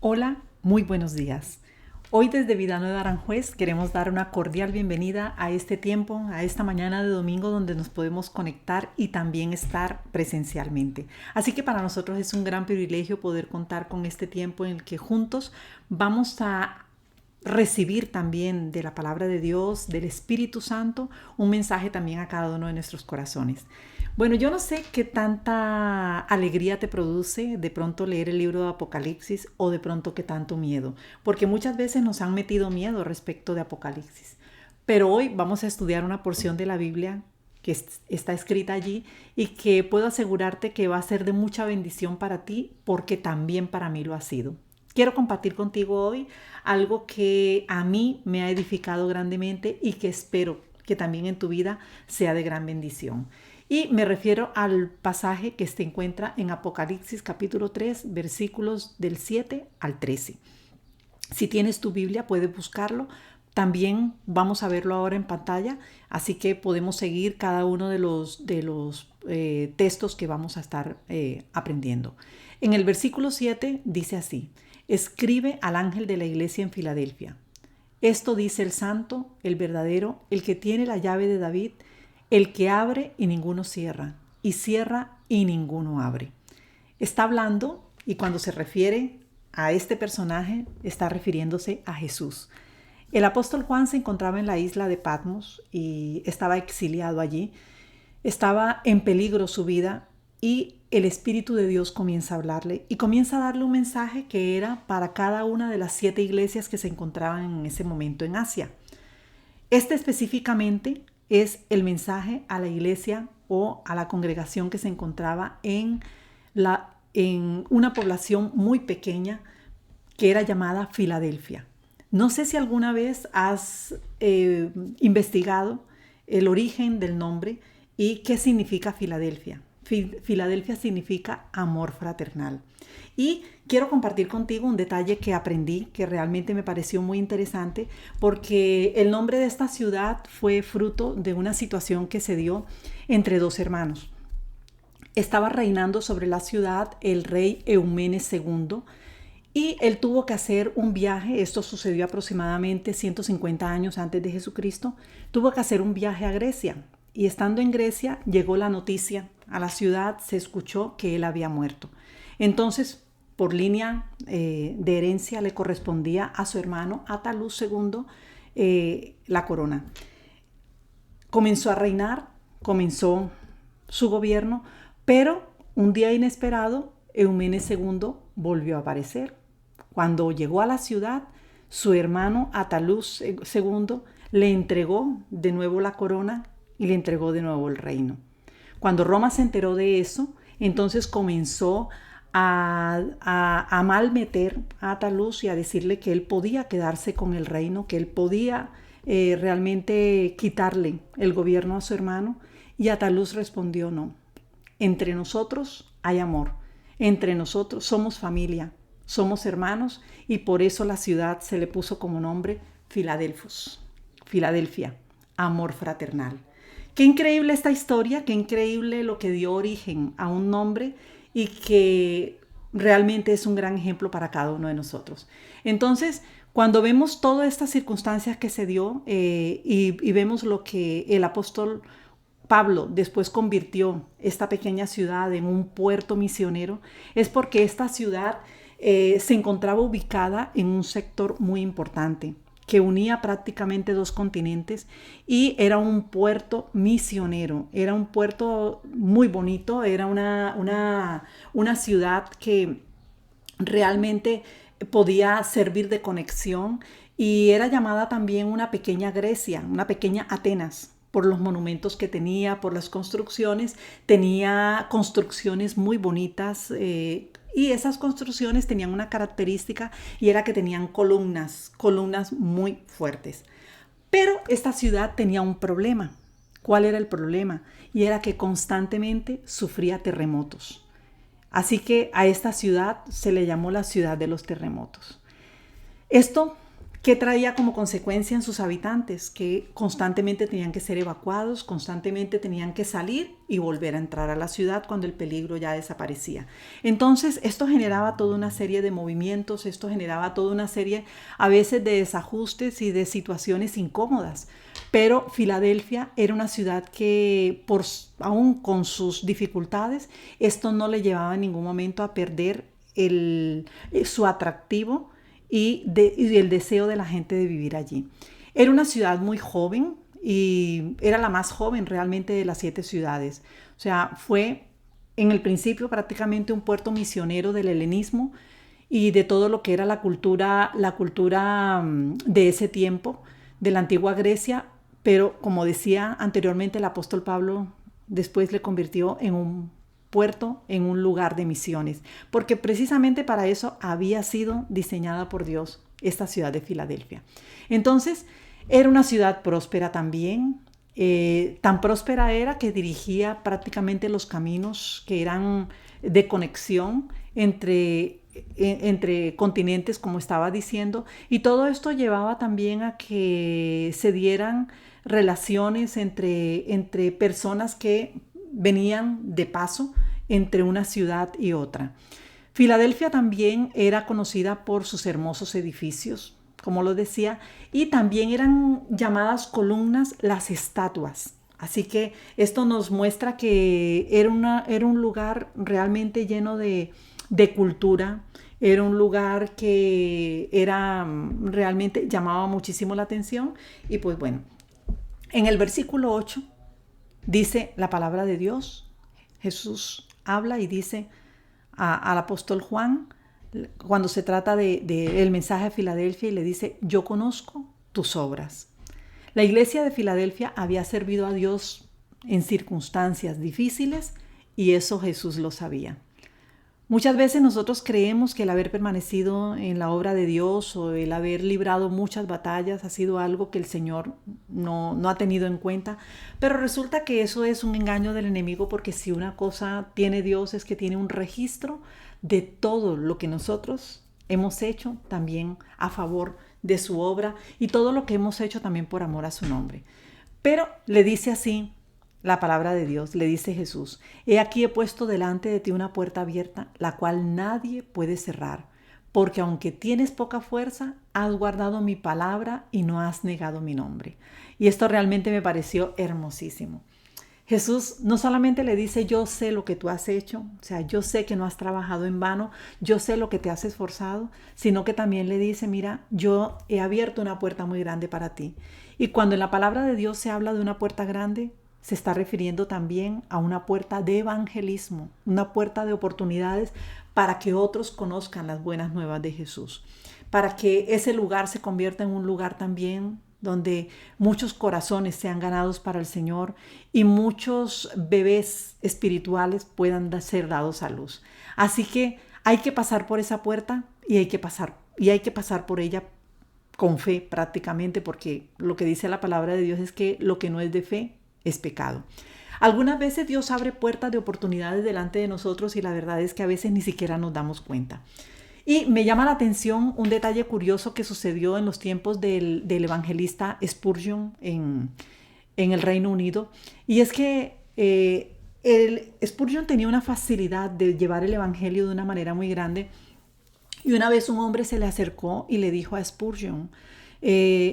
Hola, muy buenos días. Hoy desde Vida Nueva Aranjuez queremos dar una cordial bienvenida a este tiempo, a esta mañana de domingo donde nos podemos conectar y también estar presencialmente. Así que para nosotros es un gran privilegio poder contar con este tiempo en el que juntos vamos a recibir también de la palabra de Dios, del Espíritu Santo, un mensaje también a cada uno de nuestros corazones. Bueno, yo no sé qué tanta alegría te produce de pronto leer el libro de Apocalipsis o de pronto qué tanto miedo, porque muchas veces nos han metido miedo respecto de Apocalipsis. Pero hoy vamos a estudiar una porción de la Biblia que está escrita allí y que puedo asegurarte que va a ser de mucha bendición para ti porque también para mí lo ha sido. Quiero compartir contigo hoy algo que a mí me ha edificado grandemente y que espero que también en tu vida sea de gran bendición. Y me refiero al pasaje que se encuentra en Apocalipsis capítulo 3, versículos del 7 al 13. Si tienes tu Biblia, puedes buscarlo. También vamos a verlo ahora en pantalla, así que podemos seguir cada uno de los textos que vamos a estar aprendiendo. En el versículo 7 dice así: escribe al ángel de la iglesia en Filadelfia. Esto dice el santo, el verdadero, el que tiene la llave de David, el que abre y ninguno cierra, y cierra y ninguno abre. Está hablando, y cuando se refiere a este personaje, está refiriéndose a Jesús. El apóstol Juan se encontraba en la isla de Patmos y estaba exiliado allí. Estaba en peligro su vida y el Espíritu de Dios comienza a hablarle y comienza a darle un mensaje que era para cada una de las 7 iglesias que se encontraban en ese momento en Asia. Este específicamente es el mensaje a la iglesia o a la congregación que se encontraba en una población muy pequeña que era llamada Filadelfia. No sé si alguna vez has investigado el origen del nombre y qué significa Filadelfia. Filadelfia significa amor fraternal. Y quiero compartir contigo un detalle que aprendí que realmente me pareció muy interesante porque el nombre de esta ciudad fue fruto de una situación que se dio entre dos hermanos. Estaba reinando sobre la ciudad el rey Eumenes II y él tuvo que hacer un viaje. Esto sucedió aproximadamente 150 años antes de Jesucristo. Tuvo que hacer un viaje a Grecia y estando en Grecia llegó la noticia a la ciudad, se escuchó que él había muerto. Entonces, por línea de herencia le correspondía a su hermano Ataluz II la corona. Comenzó a reinar, comenzó su gobierno, pero un día inesperado Eumenes II volvió a aparecer. Cuando llegó a la ciudad, su hermano Ataluz II le entregó de nuevo la corona y le entregó de nuevo el reino. Cuando Roma se enteró de eso, entonces comenzó a malmeter a Ataluz y a decirle que él podía quedarse con el reino, que él podía realmente quitarle el gobierno a su hermano. Y Ataluz respondió: no, entre nosotros hay amor, entre nosotros somos familia, somos hermanos, y por eso la ciudad se le puso como nombre Filadelfia, amor fraternal. Qué increíble esta historia, qué increíble lo que dio origen a un nombre y que realmente es un gran ejemplo para cada uno de nosotros. Entonces, cuando vemos todas estas circunstancias que se dio y vemos lo que el apóstol Pablo después convirtió esta pequeña ciudad en un puerto misionero, es porque esta ciudad se encontraba ubicada en un sector muy importante que unía prácticamente 2 continentes y era un puerto misionero, era un puerto muy bonito, era una ciudad que realmente podía servir de conexión y era llamada también una pequeña Grecia, una pequeña Atenas, por los monumentos que tenía, por las construcciones. Tenía construcciones muy bonitas y esas construcciones tenían una característica y era que tenían columnas muy fuertes. Pero esta ciudad tenía un problema. ¿Cuál era el problema? Y era que constantemente sufría terremotos. Así que a esta ciudad se le llamó la ciudad de los terremotos. Esto ¿Qué traía como consecuencia en sus habitantes? Que constantemente tenían que ser evacuados, constantemente tenían que salir y volver a entrar a la ciudad cuando el peligro ya desaparecía. Entonces, esto generaba toda una serie de movimientos, esto generaba toda una serie a veces de desajustes y de situaciones incómodas. Pero Filadelfia era una ciudad que, aún con sus dificultades, esto no le llevaba en ningún momento a perder su atractivo y el deseo de la gente de vivir allí. Era una ciudad muy joven y era la más joven realmente de las 7 ciudades. O sea, fue en el principio prácticamente un puerto misionero del helenismo y de todo lo que era la cultura de ese tiempo, de la antigua Grecia, pero como decía anteriormente el apóstol Pablo, después le convirtió en un puerto, en un lugar de misiones, porque precisamente para eso había sido diseñada por Dios esta ciudad de Filadelfia. Entonces, era una ciudad próspera también, tan próspera era que dirigía prácticamente los caminos que eran de conexión entre continentes, como estaba diciendo, y todo esto llevaba también a que se dieran relaciones entre personas que venían de paso entre una ciudad y otra. Filadelfia también era conocida por sus hermosos edificios, como lo decía, y también eran llamadas columnas las estatuas. Así que esto nos muestra que era un lugar realmente lleno de cultura, era un lugar que realmente llamaba muchísimo la atención. Y pues bueno, en el versículo 8 dice la palabra de Dios. Jesús habla y dice al apóstol Juan, cuando se trata del mensaje a Filadelfia, y le dice: yo conozco tus obras. La iglesia de Filadelfia había servido a Dios en circunstancias difíciles y eso Jesús lo sabía. Muchas veces nosotros creemos que el haber permanecido en la obra de Dios o el haber librado muchas batallas ha sido algo que el Señor no ha tenido en cuenta, pero resulta que eso es un engaño del enemigo, porque si una cosa tiene Dios es que tiene un registro de todo lo que nosotros hemos hecho también a favor de su obra y todo lo que hemos hecho también por amor a su nombre. Pero le dice así la palabra de Dios, le dice Jesús: he aquí he puesto delante de ti una puerta abierta, la cual nadie puede cerrar, porque aunque tienes poca fuerza, has guardado mi palabra y no has negado mi nombre. Y esto realmente me pareció hermosísimo. Jesús no solamente le dice: yo sé lo que tú has hecho, o sea, yo sé que no has trabajado en vano, yo sé lo que te has esforzado, sino que también le dice: mira, yo he abierto una puerta muy grande para ti. Y cuando en la palabra de Dios se habla de una puerta grande, se está refiriendo también a una puerta de evangelismo, una puerta de oportunidades para que otros conozcan las buenas nuevas de Jesús, para que ese lugar se convierta en un lugar también donde muchos corazones sean ganados para el Señor y muchos bebés espirituales puedan ser dados a luz. Así que hay que pasar por esa puerta y hay que pasar por ella con fe prácticamente, porque lo que dice la palabra de Dios es que lo que no es de fe es pecado. Algunas veces Dios abre puertas de oportunidades delante de nosotros y la verdad es que a veces ni siquiera nos damos cuenta. Y me llama la atención un detalle curioso que sucedió en los tiempos del evangelista Spurgeon en el Reino Unido. Y es que Spurgeon tenía una facilidad de llevar el evangelio de una manera muy grande. Y una vez un hombre se le acercó y le dijo a Spurgeon: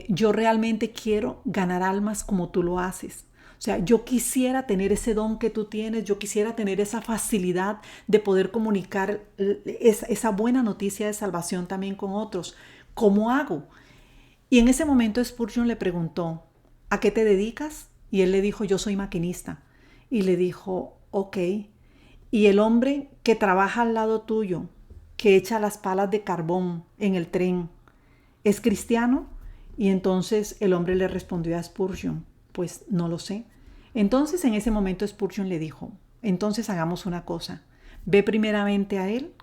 yo realmente quiero ganar almas como tú lo haces. O sea, yo quisiera tener ese don que tú tienes, yo quisiera tener esa facilidad de poder comunicar esa buena noticia de salvación también con otros. ¿Cómo hago? Y en ese momento Spurgeon le preguntó: ¿a qué te dedicas? Y él le dijo: yo soy maquinista. Y le dijo: ok. Y el hombre que trabaja al lado tuyo, que echa las palas de carbón en el tren, ¿es cristiano? Y entonces el hombre le respondió a Spurgeon: pues no lo sé. Entonces en ese momento Spurgeon le dijo: entonces hagamos una cosa, ve primeramente a él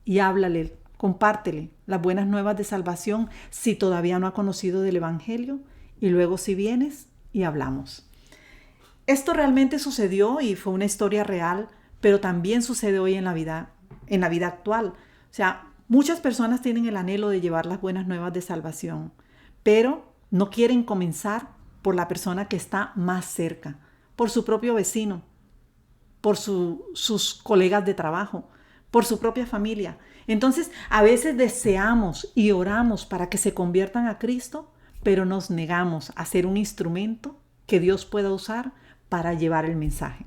y háblale, compártele las buenas nuevas de salvación si todavía no ha conocido del evangelio, y luego si vienes y hablamos. Esto realmente sucedió y fue una historia real, pero también sucede hoy en la vida actual. O sea, muchas personas tienen el anhelo de llevar las buenas nuevas de salvación, pero no quieren comenzar por la persona que está más cerca, por su propio vecino, por sus colegas de trabajo, por su propia familia. Entonces, a veces deseamos y oramos para que se conviertan a Cristo, pero nos negamos a ser un instrumento que Dios pueda usar para llevar el mensaje.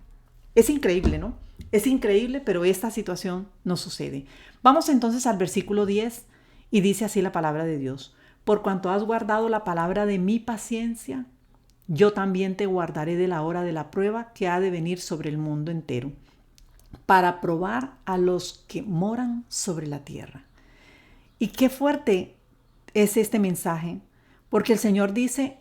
Es increíble, ¿no? Es increíble, pero esta situación no sucede. Vamos entonces al versículo 10 y dice así la palabra de Dios. Por cuanto has guardado la palabra de mi paciencia, yo también te guardaré de la hora de la prueba que ha de venir sobre el mundo entero, para probar a los que moran sobre la tierra. Y qué fuerte es este mensaje, porque el Señor dice,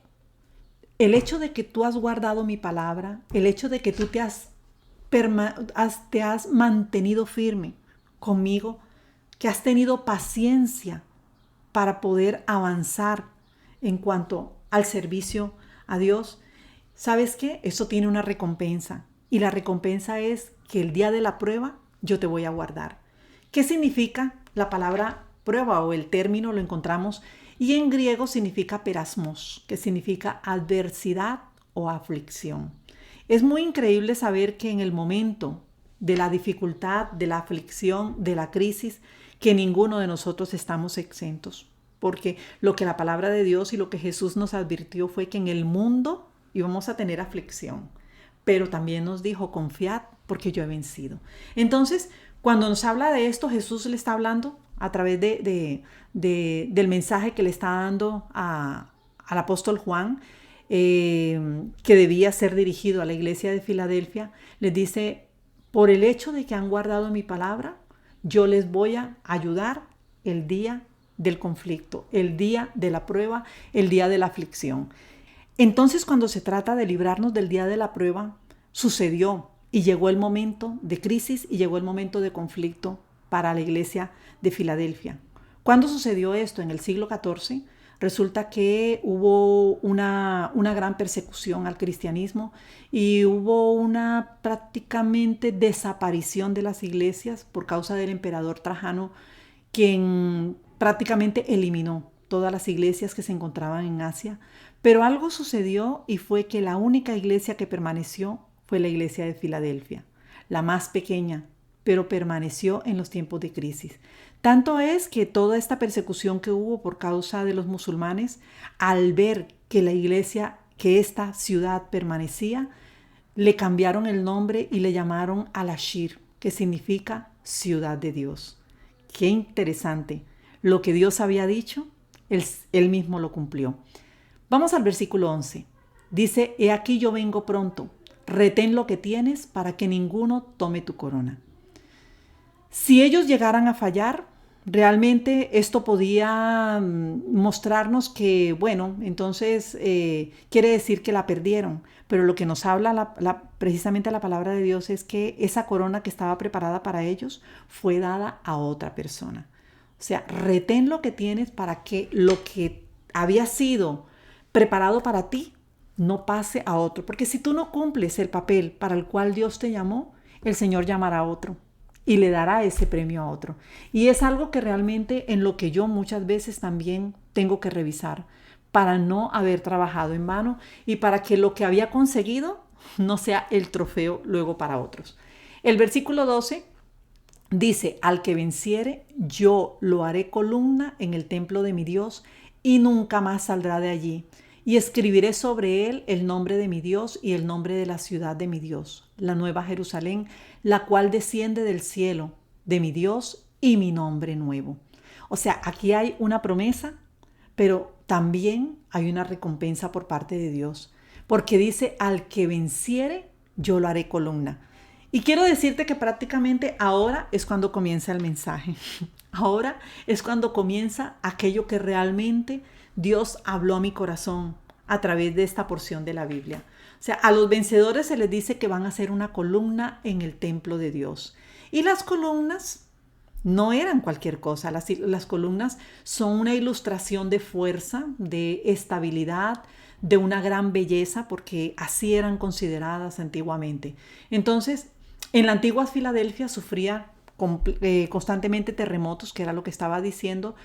el hecho de que tú has guardado mi palabra, el hecho de que tú te has mantenido firme conmigo, que has tenido paciencia para poder avanzar en cuanto al servicio a Dios, ¿sabes qué? Eso tiene una recompensa, y la recompensa es que el día de la prueba yo te voy a guardar. ¿Qué significa la palabra prueba o el término? Lo encontramos y en griego significa perasmos, que significa adversidad o aflicción. Es muy increíble saber que en el momento de la dificultad, de la aflicción, de la crisis, que ninguno de nosotros estamos exentos. Porque lo que la palabra de Dios y lo que Jesús nos advirtió fue que en el mundo íbamos a tener aflicción. Pero también nos dijo, confiad porque yo he vencido. Entonces, cuando nos habla de esto, Jesús le está hablando a través del mensaje que le está dando al apóstol Juan, que debía ser dirigido a la iglesia de Filadelfia. Les dice, por el hecho de que han guardado mi palabra, yo les voy a ayudar el día del conflicto, el día de la prueba, el día de la aflicción. Entonces, cuando se trata de librarnos del día de la prueba, sucedió y llegó el momento de crisis y llegó el momento de conflicto para la iglesia de Filadelfia. ¿Cuándo sucedió esto? En el siglo XIV. Resulta que hubo una gran persecución al cristianismo y hubo una prácticamente desaparición de las iglesias por causa del emperador Trajano, quien prácticamente eliminó todas las iglesias que se encontraban en Asia. Pero algo sucedió y fue que la única iglesia que permaneció fue la iglesia de Filadelfia, la más pequeña, pero permaneció en los tiempos de crisis. Tanto es que toda esta persecución que hubo por causa de los musulmanes, al ver que la iglesia, que esta ciudad permanecía, le cambiaron el nombre y le llamaron Al-Ashir, que significa ciudad de Dios. Qué interesante. Lo que Dios había dicho, él mismo lo cumplió. Vamos al versículo 11. Dice, he aquí yo vengo pronto, retén lo que tienes para que ninguno tome tu corona. Si ellos llegaran a fallar, realmente esto podía mostrarnos que, bueno, entonces quiere decir que la perdieron. Pero lo que nos habla precisamente la palabra de Dios es que esa corona que estaba preparada para ellos fue dada a otra persona. O sea, retén lo que tienes para que lo que había sido preparado para ti no pase a otro. Porque si tú no cumples el papel para el cual Dios te llamó, el Señor llamará a otro y le dará ese premio a otro. Y es algo que realmente en lo que yo muchas veces también tengo que revisar para no haber trabajado en vano y para que lo que había conseguido no sea el trofeo luego para otros. El versículo 12 dice, al que venciere, yo lo haré columna en el templo de mi Dios y nunca más saldrá de allí. Y escribiré sobre él el nombre de mi Dios y el nombre de la ciudad de mi Dios, la nueva Jerusalén, la cual desciende del cielo de mi Dios y mi nombre nuevo. O sea, aquí hay una promesa, pero también hay una recompensa por parte de Dios, porque dice, al que venciere, yo lo haré columna. Y quiero decirte que prácticamente ahora es cuando comienza el mensaje. Ahora es cuando comienza aquello que realmente Dios habló a mi corazón a través de esta porción de la Biblia. O sea, a los vencedores se les dice que van a ser una columna en el templo de Dios. Y las columnas no eran cualquier cosa. Las columnas son una ilustración de fuerza, de estabilidad, de una gran belleza, porque así eran consideradas antiguamente. Entonces, en la antigua Filadelfia sufría constantemente terremotos, que era lo que estaba diciendo,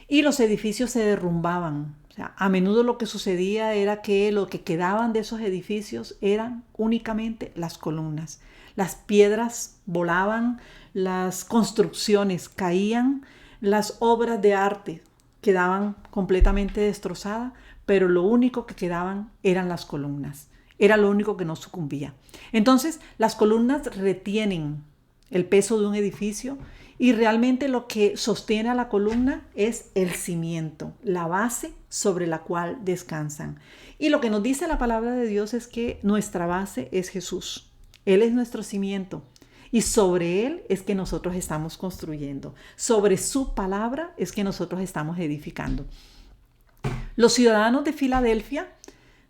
y los edificios se derrumbaban. O sea, a menudo lo que sucedía era que lo que quedaban de esos edificios eran únicamente las columnas. Las piedras volaban, las construcciones caían, las obras de arte quedaban completamente destrozadas, pero lo único que quedaban eran las columnas. Era lo único que no sucumbía. Entonces, las columnas retienen el peso de un edificio y realmente lo que sostiene a la columna es el cimiento, la base sobre la cual descansan. Y lo que nos dice la palabra de Dios es que nuestra base es Jesús. Él es nuestro cimiento y sobre Él es que nosotros estamos construyendo. Sobre su palabra es que nosotros estamos edificando. Los ciudadanos de Filadelfia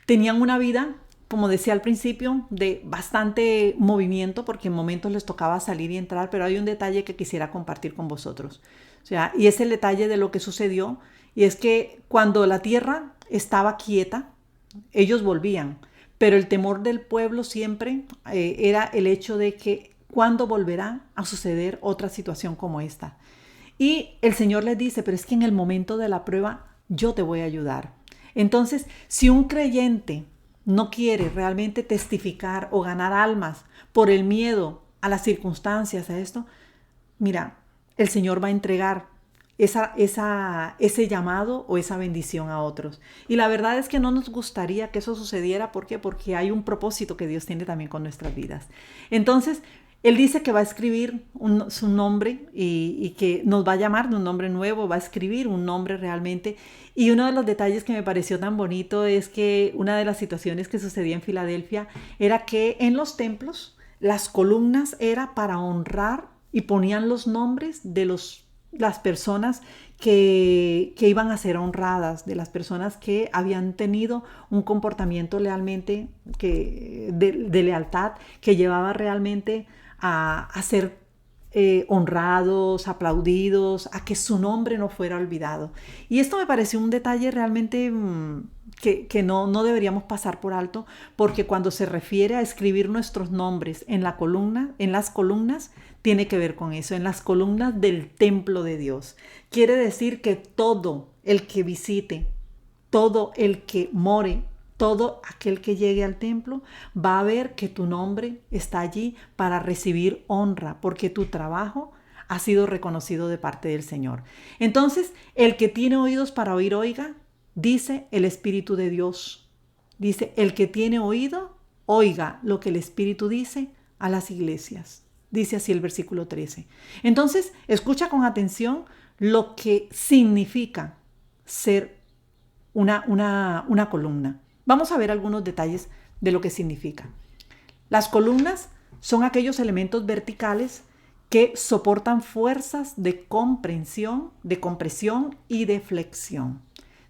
tenían una vida, como decía al principio, de bastante movimiento, porque en momentos les tocaba salir y entrar, pero hay un detalle que quisiera compartir con vosotros. O sea, y es el detalle de lo que sucedió, y es que cuando la tierra estaba quieta, ellos volvían, pero el temor del pueblo siempre era el hecho de que cuándo volverá a suceder otra situación como esta. Y el Señor les dice, pero es que en el momento de la prueba yo te voy a ayudar. Entonces, si un creyente no quiere realmente testificar o ganar almas por el miedo a las circunstancias, a esto, mira, el Señor va a entregar ese llamado o esa bendición a otros. Y la verdad es que no nos gustaría que eso sucediera. ¿Por qué? Porque hay un propósito que Dios tiene también con nuestras vidas. Entonces, Él dice que va a escribir su nombre y que nos va a llamar de un nombre nuevo, va a escribir un nombre realmente. Y uno de los detalles que me pareció tan bonito es que una de las situaciones que sucedía en Filadelfia era que en los templos las columnas era para honrar y ponían los nombres de las personas que iban a ser honradas, de las personas que habían tenido un comportamiento realmente de lealtad, que llevaba realmente a ser honrados, aplaudidos, a que su nombre no fuera olvidado. Y esto me pareció un detalle realmente que no deberíamos pasar por alto, porque cuando se refiere a escribir nuestros nombres en las columnas, tiene que ver con eso, en las columnas del templo de Dios. Quiere decir que todo el que visite, todo el que more, todo aquel que llegue al templo va a ver que tu nombre está allí para recibir honra, porque tu trabajo ha sido reconocido de parte del Señor. Entonces, el que tiene oídos para oír, oiga, dice el Espíritu de Dios. Dice, el que tiene oído, oiga lo que el Espíritu dice a las iglesias. Dice así el versículo 13. Entonces, escucha con atención lo que significa ser una columna. Vamos a ver algunos detalles de lo que significa. Las columnas son aquellos elementos verticales que soportan fuerzas de compresión y de flexión.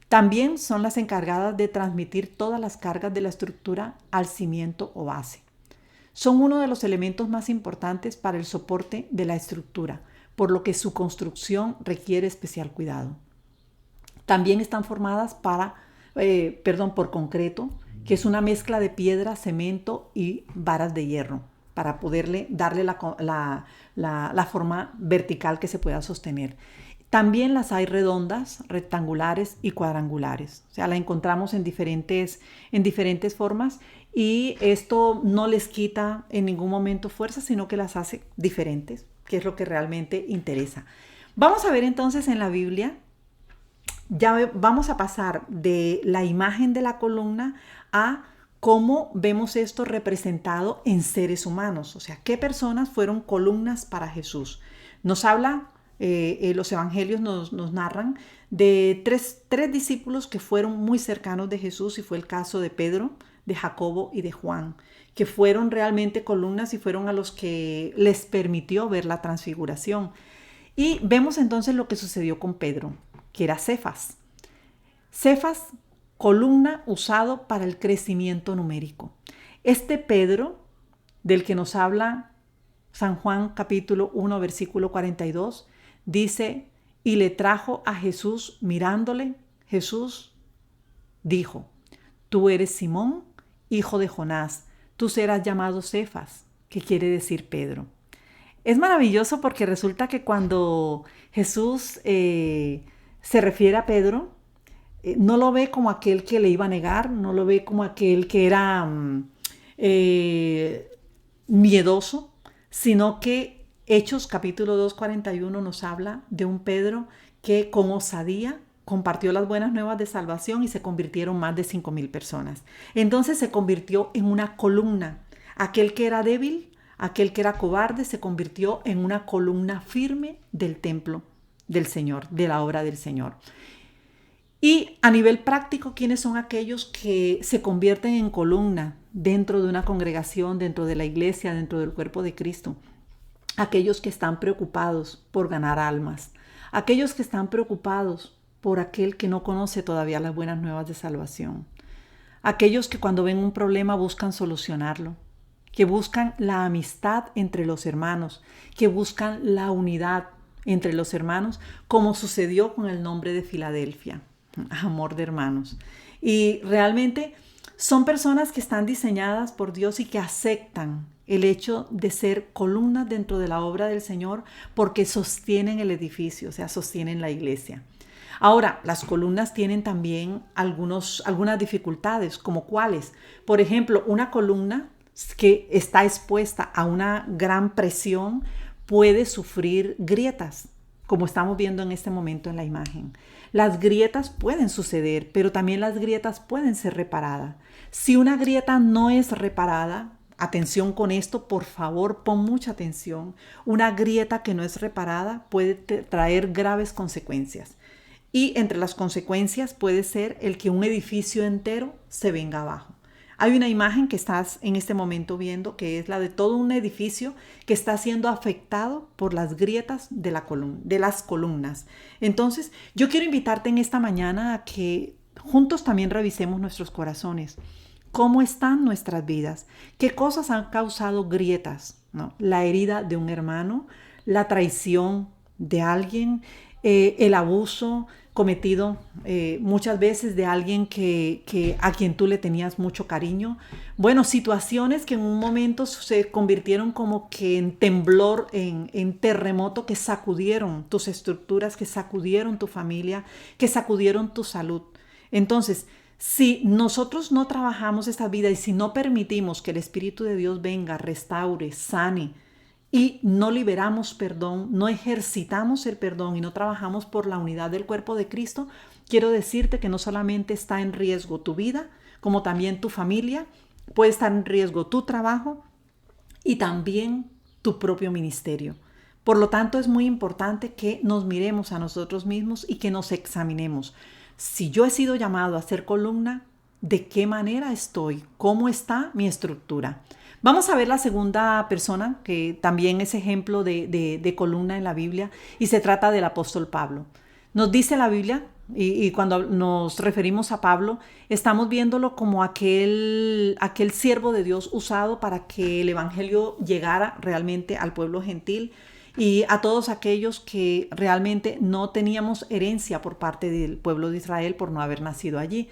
También son las encargadas de transmitir todas las cargas de la estructura al cimiento o base. Son uno de los elementos más importantes para el soporte de la estructura, por lo que su construcción requiere especial cuidado. También están formadas por concreto, que es una mezcla de piedra, cemento y varas de hierro, para poderle darle la forma vertical que se pueda sostener. También las hay redondas, rectangulares y cuadrangulares. O sea, la encontramos en diferentes formas y esto no les quita en ningún momento fuerza, sino que las hace diferentes, que es lo que realmente interesa. Vamos a ver entonces en la Biblia, ya vamos a pasar de la imagen de la columna a cómo vemos esto representado en seres humanos. O sea, qué personas fueron columnas para Jesús. Nos habla... los evangelios nos narran de tres discípulos que fueron muy cercanos de Jesús, y fue el caso de Pedro, de Jacobo y de Juan, que fueron realmente columnas y fueron a los que les permitió ver la transfiguración. Y vemos entonces lo que sucedió con Pedro, que era Cefas. Cefas, columna usado para el crecimiento numérico. Este Pedro, del que nos habla San Juan capítulo 1, versículo 42, dice, y le trajo a Jesús mirándole. Jesús dijo, tú eres Simón, hijo de Jonás, tú serás llamado Cefas, que quiere decir Pedro. Es maravilloso porque resulta que cuando Jesús se refiere a Pedro, no lo ve como aquel que le iba a negar, no lo ve como aquel que era eh, miedoso, sino que Hechos capítulo 2:41 nos habla de un Pedro que con osadía compartió las buenas nuevas de salvación y se convirtieron más de 5,000 personas. Entonces se convirtió en una columna. Aquel que era débil, aquel que era cobarde, se convirtió en una columna firme del templo del Señor, de la obra del Señor. Y a nivel práctico, ¿quiénes son aquellos que se convierten en columna dentro de una congregación, dentro de la iglesia, dentro del cuerpo de Cristo? Aquellos que están preocupados por ganar almas, aquellos que están preocupados por aquel que no conoce todavía las buenas nuevas de salvación, aquellos que cuando ven un problema buscan solucionarlo, que buscan la amistad entre los hermanos, que buscan la unidad entre los hermanos, como sucedió con el nombre de Filadelfia, amor de hermanos. Y realmente son personas que están diseñadas por Dios y que aceptan el hecho de ser columnas dentro de la obra del Señor porque sostienen el edificio, o sea, sostienen la iglesia. Ahora, las columnas tienen también algunas dificultades, como cuáles. Por ejemplo, una columna que está expuesta a una gran presión puede sufrir grietas, como estamos viendo en este momento en la imagen. Las grietas pueden suceder, pero también las grietas pueden ser reparadas. Si una grieta no es reparada, atención con esto, por favor, pon mucha atención. Una grieta que no es reparada puede traer graves consecuencias. Y entre las consecuencias puede ser el que un edificio entero se venga abajo. Hay una imagen que estás en este momento viendo que es la de todo un edificio que está siendo afectado por las grietas de las columnas. Entonces, yo quiero invitarte en esta mañana a que juntos también revisemos nuestros corazones. ¿Cómo están nuestras vidas? ¿Qué cosas han causado grietas? ¿No? La herida de un hermano, la traición de alguien, el abuso cometido muchas veces de alguien a quien tú le tenías mucho cariño. Bueno, situaciones que en un momento se convirtieron como que en temblor, en terremoto, que sacudieron tus estructuras, que sacudieron tu familia, que sacudieron tu salud. Entonces, si nosotros no trabajamos esta vida y si no permitimos que el Espíritu de Dios venga, restaure, sane, y no liberamos perdón, no ejercitamos el perdón y no trabajamos por la unidad del cuerpo de Cristo, quiero decirte que no solamente está en riesgo tu vida, como también tu familia, puede estar en riesgo tu trabajo y también tu propio ministerio. Por lo tanto, es muy importante que nos miremos a nosotros mismos y que nos examinemos. Si yo he sido llamado a ser columna, ¿de qué manera estoy? ¿Cómo está mi estructura? Vamos a ver la segunda persona, que también es ejemplo de columna en la Biblia, y se trata del apóstol Pablo. Nos dice la Biblia, y cuando nos referimos a Pablo, estamos viéndolo como aquel siervo de Dios usado para que el evangelio llegara realmente al pueblo gentil y a todos aquellos que realmente no teníamos herencia por parte del pueblo de Israel por no haber nacido allí.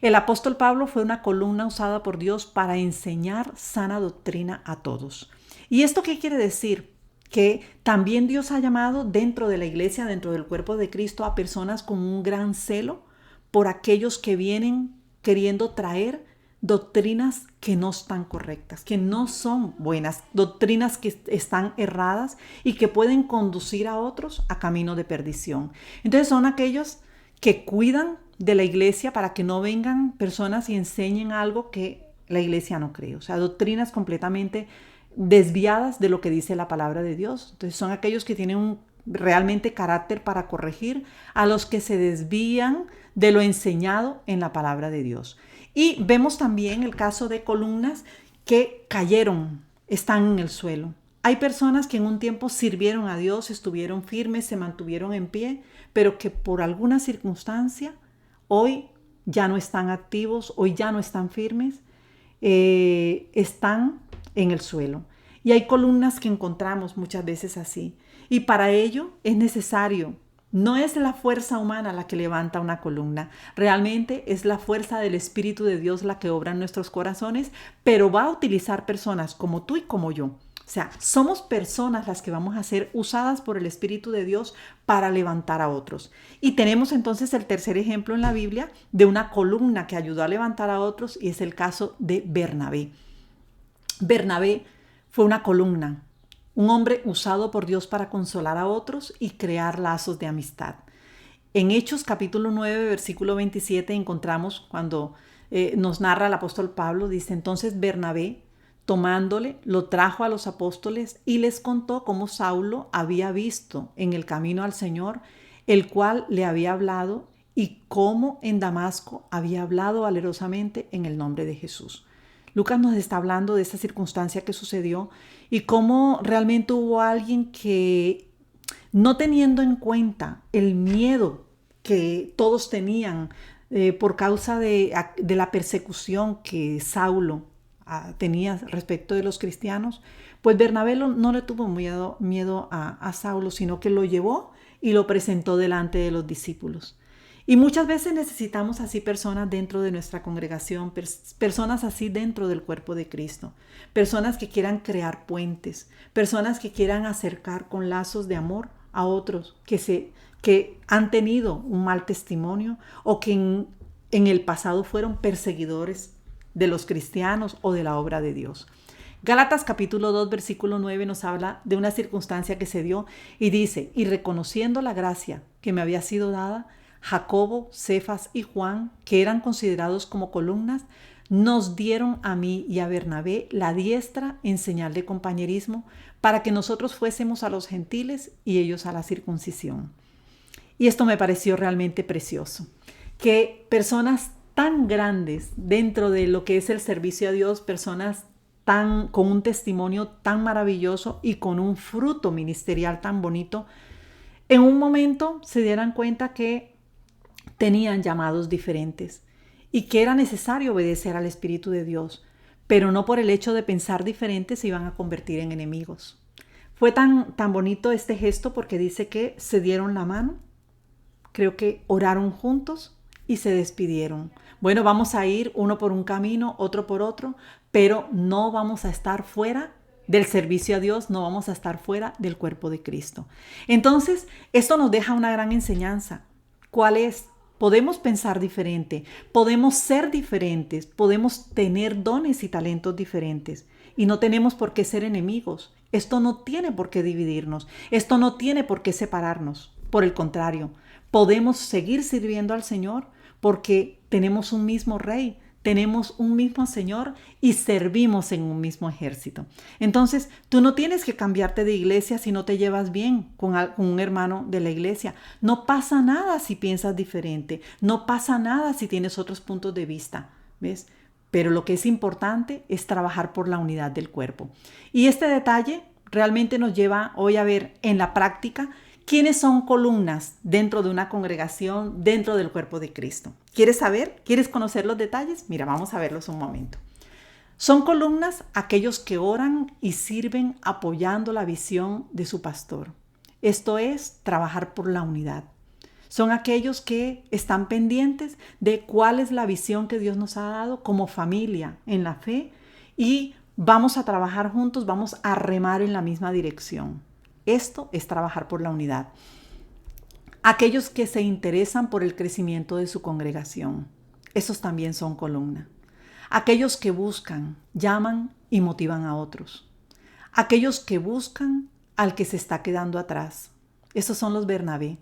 El apóstol Pablo fue una columna usada por Dios para enseñar sana doctrina a todos. ¿Y esto qué quiere decir? Que también Dios ha llamado dentro de la iglesia, dentro del cuerpo de Cristo, a personas con un gran celo por aquellos que vienen queriendo traer doctrinas que no están correctas, que no son buenas, doctrinas que están erradas y que pueden conducir a otros a camino de perdición. Entonces son aquellos que cuidan de la iglesia para que no vengan personas y enseñen algo que la iglesia no cree. O sea, doctrinas completamente desviadas de lo que dice la palabra de Dios. Entonces son aquellos que tienen realmente carácter para corregir a los que se desvían de lo enseñado en la palabra de Dios. Y vemos también el caso de columnas que cayeron, están en el suelo. Hay personas que en un tiempo sirvieron a Dios, estuvieron firmes, se mantuvieron en pie, pero que por alguna circunstancia hoy ya no están activos, hoy ya no están firmes, están en el suelo. Y hay columnas que encontramos muchas veces así. Y para ello es necesario, no es la fuerza humana la que levanta una columna, realmente es la fuerza del Espíritu de Dios la que obra en nuestros corazones, pero va a utilizar personas como tú y como yo O sea, somos personas las que vamos a ser usadas por el Espíritu de Dios para levantar a otros. Y tenemos entonces el tercer ejemplo en la Biblia de una columna que ayudó a levantar a otros, y es el caso de Bernabé. Bernabé fue una columna, un hombre usado por Dios para consolar a otros y crear lazos de amistad. En Hechos capítulo 9, versículo 27 encontramos cuando nos narra el apóstol Pablo, dice: entonces Bernabé, tomándole, lo trajo a los apóstoles y les contó cómo Saulo había visto en el camino al Señor, el cual le había hablado, y cómo en Damasco había hablado valerosamente en el nombre de Jesús. Lucas nos está hablando de esa circunstancia que sucedió y cómo realmente hubo alguien que, no teniendo en cuenta el miedo que todos tenían por causa de la persecución que Saulo tenía respecto de los cristianos, pues Bernabé no le tuvo miedo a Saulo, sino que lo llevó y lo presentó delante de los discípulos. Y muchas veces necesitamos así personas dentro de nuestra congregación, personas así dentro del cuerpo de Cristo, personas que quieran crear puentes, personas que quieran acercar con lazos de amor a otros que han tenido un mal testimonio o que en el pasado fueron perseguidores de los cristianos o de la obra de Dios. Gálatas capítulo 2, versículo 9 nos habla de una circunstancia que se dio y dice: y reconociendo la gracia que me había sido dada, Jacobo, Cefas y Juan, que eran considerados como columnas, nos dieron a mí y a Bernabé la diestra en señal de compañerismo para que nosotros fuésemos a los gentiles y ellos a la circuncisión. Y esto me pareció realmente precioso, que personas tan grandes dentro de lo que es el servicio a Dios, personas con un testimonio tan maravilloso y con un fruto ministerial tan bonito, en un momento se dieran cuenta que tenían llamados diferentes y que era necesario obedecer al Espíritu de Dios, pero no por el hecho de pensar diferente se iban a convertir en enemigos. Fue tan bonito este gesto porque dice que se dieron la mano, creo que oraron juntos y se despidieron. Bueno, vamos a ir uno por un camino, otro por otro, pero no vamos a estar fuera del servicio a Dios, no vamos a estar fuera del cuerpo de Cristo. Entonces, esto nos deja una gran enseñanza. ¿Cuál es? Podemos pensar diferente, podemos ser diferentes, podemos tener dones y talentos diferentes y no tenemos por qué ser enemigos. Esto no tiene por qué dividirnos, esto no tiene por qué separarnos. Por el contrario, podemos seguir sirviendo al Señor porque tenemos un mismo Rey, tenemos un mismo Señor y servimos en un mismo ejército. Entonces, tú no tienes que cambiarte de iglesia si no te llevas bien con un hermano de la iglesia. No pasa nada si piensas diferente. No pasa nada si tienes otros puntos de vista. ¿Ves? Pero lo que es importante es trabajar por la unidad del cuerpo. Y este detalle realmente nos lleva hoy a ver en la práctica quiénes son columnas dentro de una congregación, dentro del cuerpo de Cristo. ¿Quieres saber? ¿Quieres conocer los detalles? Mira, vamos a verlos un momento. Son columnas aquellos que oran y sirven apoyando la visión de su pastor. Esto es trabajar por la unidad. Son aquellos que están pendientes de cuál es la visión que Dios nos ha dado como familia en la fe y vamos a trabajar juntos, vamos a remar en la misma dirección. Esto es trabajar por la unidad. Aquellos que se interesan por el crecimiento de su congregación, esos también son columna. Aquellos que buscan, llaman y motivan a otros. Aquellos que buscan al que se está quedando atrás. Esos son los Bernabé.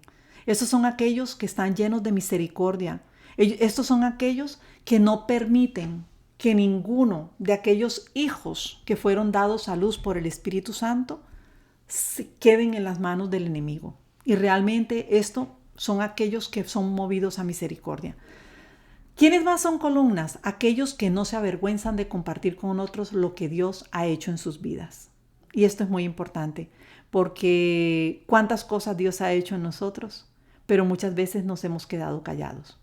Esos son aquellos que están llenos de misericordia. Estos son aquellos que no permiten que ninguno de aquellos hijos que fueron dados a luz por el Espíritu Santo se queden en las manos del enemigo. Y realmente estos son aquellos que son movidos a misericordia. ¿Quiénes más son columnas? Aquellos que no se avergüenzan de compartir con otros lo que Dios ha hecho en sus vidas. Y esto es muy importante, porque cuántas cosas Dios ha hecho en nosotros, pero muchas veces nos hemos quedado callados.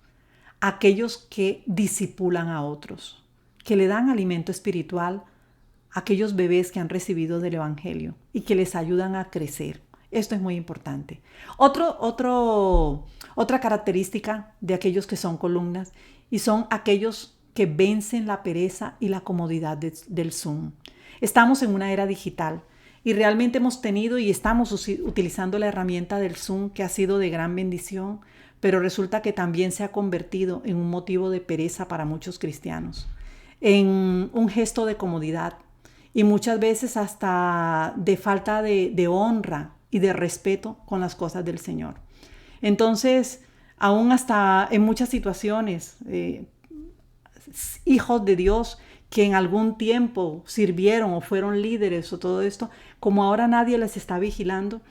Aquellos que disipulan a otros, que le dan alimento espiritual a aquellos bebés que han recibido del Evangelio y que les ayudan a crecer. Esto es muy importante. Otra característica de aquellos que son columnas y son aquellos que vencen la pereza y la comodidad del Zoom. Estamos en una era digital y realmente hemos tenido y estamos utilizando la herramienta del Zoom, que ha sido de gran bendición, pero resulta que también se ha convertido en un motivo de pereza para muchos cristianos, en un gesto de comodidad y muchas veces hasta de falta de honra y de respeto con las cosas del Señor. Entonces, aún hasta en muchas situaciones, hijos de Dios que en algún tiempo sirvieron o fueron líderes o todo esto, como ahora nadie les está vigilando,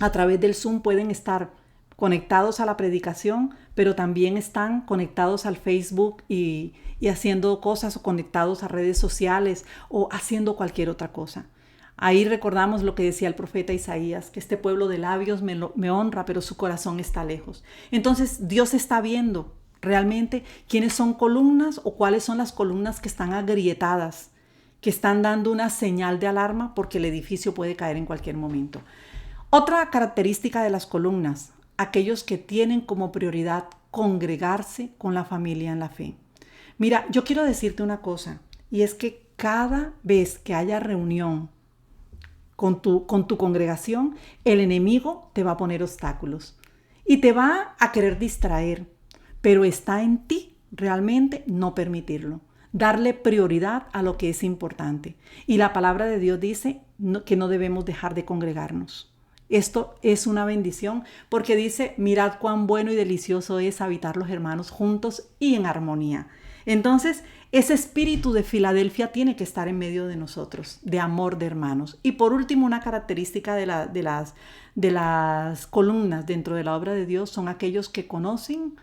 a través del Zoom pueden estar conectados a la predicación, pero también están conectados al Facebook y haciendo cosas, o conectados a redes sociales o haciendo cualquier otra cosa. Ahí recordamos lo que decía el profeta Isaías, que este pueblo de labios me honra, pero su corazón está lejos. Entonces Dios está viendo realmente quiénes son columnas o cuáles son las columnas que están agrietadas, que están dando una señal de alarma porque el edificio puede caer en cualquier momento. Otra característica de las columnas: aquellos que tienen como prioridad congregarse con la familia en la fe. Mira, yo quiero decirte una cosa, y es que cada vez que haya reunión con tu congregación, el enemigo te va a poner obstáculos y te va a querer distraer, pero está en ti realmente no permitirlo, darle prioridad a lo que es importante. Y la palabra de Dios dice que no debemos dejar de congregarnos. Esto es una bendición porque dice: mirad cuán bueno y delicioso es habitar los hermanos juntos y en armonía. Entonces, ese espíritu de Filadelfia tiene que estar en medio de nosotros, de amor de hermanos. Y por último, una característica de las columnas dentro de la obra de Dios son aquellos que conocen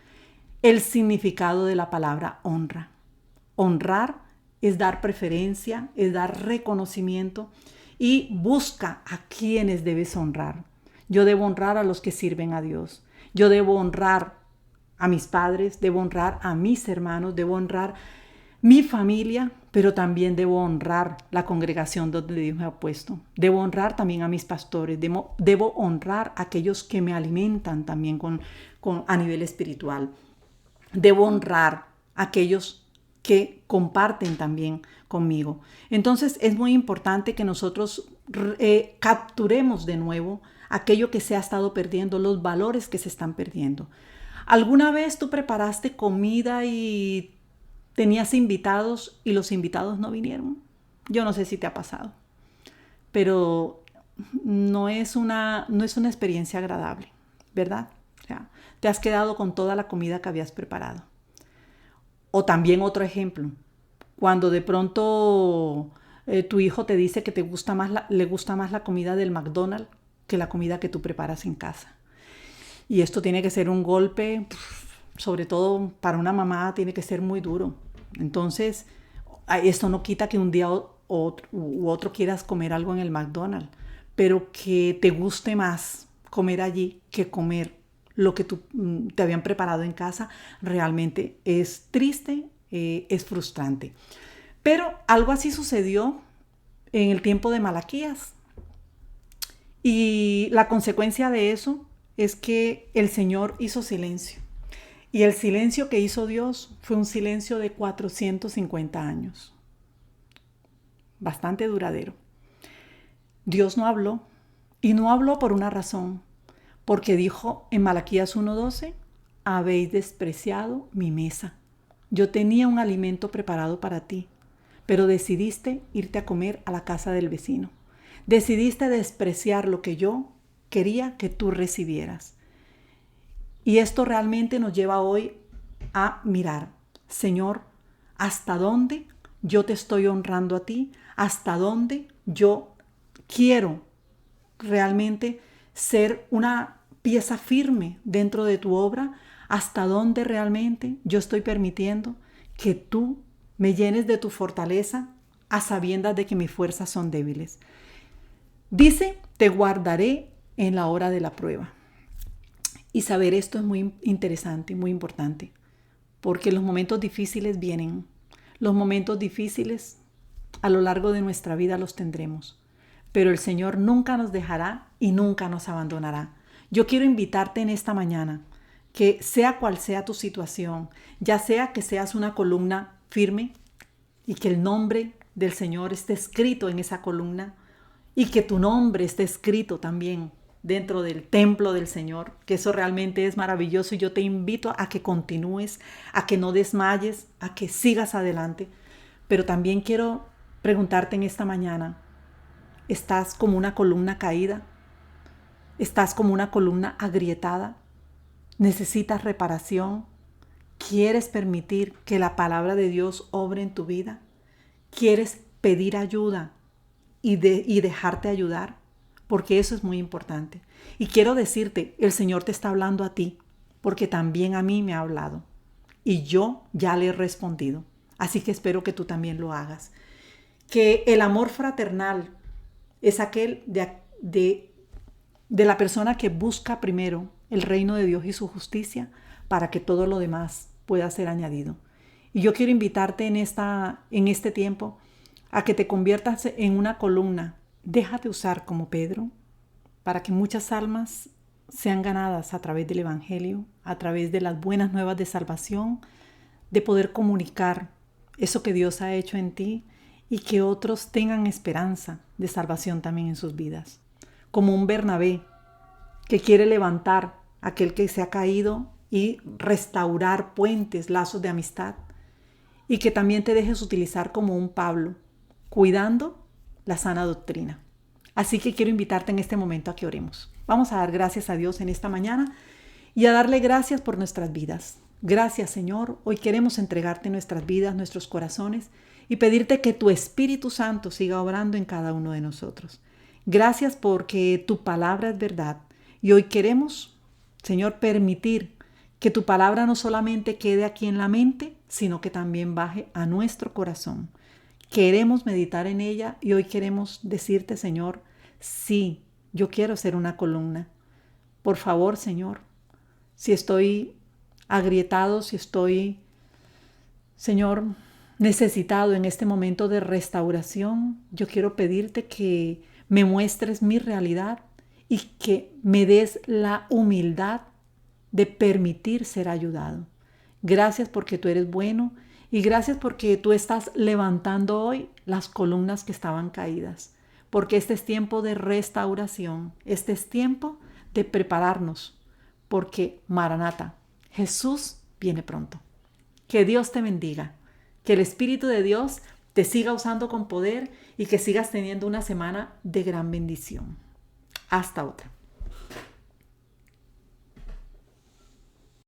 el significado de la palabra honra. Honrar es dar preferencia, es dar reconocimiento, y busca a quienes debes honrar. Yo debo honrar a los que sirven a Dios. Yo debo honrar a mis padres, debo honrar a mis hermanos, debo honrar mi familia, pero también debo honrar la congregación donde Dios me ha puesto. Debo honrar también a mis pastores, debo honrar a aquellos que me alimentan también a nivel espiritual. Debo honrar a aquellos que comparten también conmigo. Entonces es muy importante que nosotros capturemos de nuevo aquello que se ha estado perdiendo, los valores que se están perdiendo. ¿Alguna vez tú preparaste comida y tenías invitados y los invitados no vinieron? Yo no sé si te ha pasado, pero no es una experiencia agradable, ¿verdad? O sea, te has quedado con toda la comida que habías preparado. O también otro ejemplo, cuando de pronto tu hijo te dice que le gusta más la comida del McDonald's que la comida que tú preparas en casa. Y esto tiene que ser un golpe, sobre todo para una mamá, tiene que ser muy duro. Entonces, esto no quita que un día u otro quieras comer algo en el McDonald's, pero que te guste más comer allí que comer lo que te habían preparado en casa, realmente es triste, es frustrante. Pero algo así sucedió en el tiempo de Malaquías. Y la consecuencia de eso es que el Señor hizo silencio. Y el silencio que hizo Dios fue un silencio de 450 años. Bastante duradero. Dios no habló. Y no habló por una razón. Porque dijo en Malaquías 1:12: habéis despreciado mi mesa. Yo tenía un alimento preparado para ti, pero decidiste irte a comer a la casa del vecino. Decidiste despreciar lo que yo quería que tú recibieras. Y esto realmente nos lleva hoy a mirar: Señor, ¿hasta dónde yo te estoy honrando a ti? ¿Hasta dónde yo quiero realmente ser una pieza firme dentro de tu obra? ¿Hasta dónde realmente yo estoy permitiendo que tú me llenes de tu fortaleza a sabiendas de que mis fuerzas son débiles? Dice: te guardaré en la hora de la prueba. Y saber esto es muy interesante, muy importante, porque los momentos difíciles vienen. Los momentos difíciles a lo largo de nuestra vida los tendremos, pero el Señor nunca nos dejará y nunca nos abandonará. Yo quiero invitarte en esta mañana que sea cual sea tu situación, ya sea que seas una columna firme y que el nombre del Señor esté escrito en esa columna y que tu nombre esté escrito también dentro del templo del Señor, que eso realmente es maravilloso y yo te invito a que continúes, a que no desmayes, a que sigas adelante. Pero también quiero preguntarte en esta mañana, ¿estás como una columna caída? ¿Estás como una columna agrietada? ¿Necesitas reparación? ¿Quieres permitir que la palabra de Dios obre en tu vida? ¿Quieres pedir ayuda y dejarte ayudar? Porque eso es muy importante. Y quiero decirte, el Señor te está hablando a ti, porque también a mí me ha hablado. Y yo ya le he respondido. Así que espero que tú también lo hagas. Que el amor fraternal es aquel de la persona que busca primero el reino de Dios y su justicia para que todo lo demás pueda ser añadido. Y yo quiero invitarte en este tiempo a que te conviertas en una columna. Déjate usar como Pedro para que muchas almas sean ganadas a través del Evangelio, a través de las buenas nuevas de salvación, de poder comunicar eso que Dios ha hecho en ti y que otros tengan esperanza de salvación también en sus vidas. Como un Bernabé que quiere levantar a aquel que se ha caído y restaurar puentes, lazos de amistad, y que también te dejes utilizar como un Pablo, cuidando la sana doctrina. Así que quiero invitarte en este momento a que oremos. Vamos a dar gracias a Dios en esta mañana y a darle gracias por nuestras vidas. Gracias, Señor. Hoy queremos entregarte nuestras vidas, nuestros corazones y pedirte que tu Espíritu Santo siga obrando en cada uno de nosotros. Gracias porque tu palabra es verdad y hoy queremos, Señor, permitir que tu palabra no solamente quede aquí en la mente, sino que también baje a nuestro corazón. Queremos meditar en ella y hoy queremos decirte, Señor, sí, yo quiero ser una columna. Por favor, Señor, si estoy agrietado, si estoy, Señor, necesitado en este momento de restauración, yo quiero pedirte que me muestres mi realidad y que me des la humildad de permitir ser ayudado. Gracias porque tú eres bueno y gracias porque tú estás levantando hoy las columnas que estaban caídas. Porque este es tiempo de restauración, este es tiempo de prepararnos, porque Maranata, Jesús viene pronto. Que Dios te bendiga, que el Espíritu de Dios te siga usando con poder y que sigas teniendo una semana de gran bendición. Hasta otra.